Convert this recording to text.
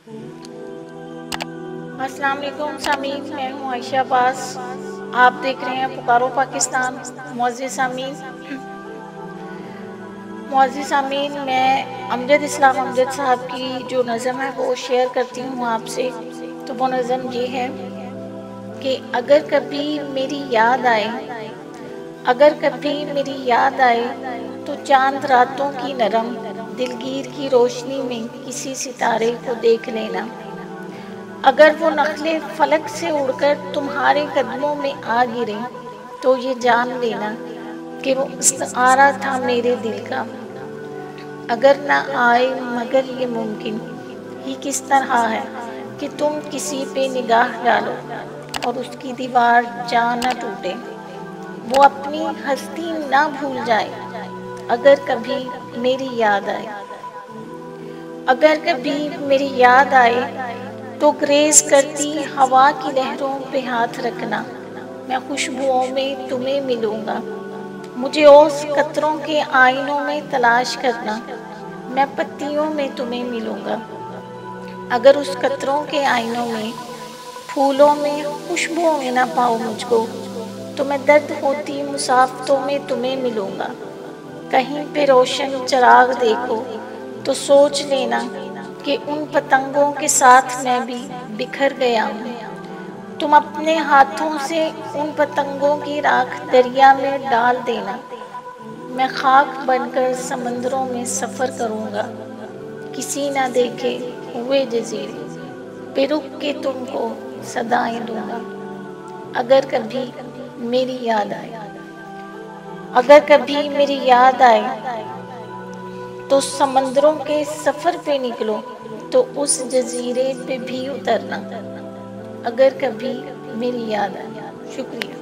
अस्सलाम वालेकुम सामीन, मैं हूँ आयशा अब्बास। आप देख रहे हैं पुकारो पाकिस्तान। मुअज़्ज़िज़ सामीन, मैं अमजद इस्लाम अमजद साहब की जो नज़म है वो शेयर करती हूँ आपसे। तो वो नज़म ये है कि अगर कभी मेरी याद आए, अगर कभी मेरी याद आए तो चांद रातों की नरम दिलगीर की रोशनी में किसी सितारे को देख लेना। अगर वो नखले फलक से उड़कर तुम्हारे कदमों में आ गिरे तो ये जान लेना कि वो इस्तारा था मेरे दिल का। अगर ना आए मगर ये मुमकिन ही किस तरह है कि तुम किसी पे निगाह डालो और उसकी दीवार जा न टूटे, वो अपनी हस्ती ना भूल जाए। अगर कभी मेरी याद आए, अगर कभी मेरी याद आए तो ग्रेज करती हवा की लहरों पे हाथ रखना। मैं खुशबुओं में तुम्हें मिलूंगा, मुझे ओस कतरों के आईनों में तलाश करना। मैं पत्तियों में तुम्हें मिलूंगा, अगर उस कतरों के आईनों में फूलों में खुशबुओं में ना पाऊँ मुझको, तो मैं दर्द होती मुसाफतों में तुम्हें मिलूंगा। कहीं पे रोशन चिराग देखो तो सोच लेना कि उन पतंगों के साथ मैं भी बिखर गया हूँ। तुम अपने हाथों से उन पतंगों की राख दरिया में डाल देना। मैं खाक बनकर समंदरों में सफ़र करूँगा, किसी ना देखे हुए जजीरे पे रुक के तुमको सदाएं दूंगा। अगर कभी मेरी याद आए, अगर कभी मेरी याद आए तो समंदरों के सफ़र पे निकलो तो उस जजीरे पे भी उतरना। अगर कभी मेरी याद आए। शुक्रिया।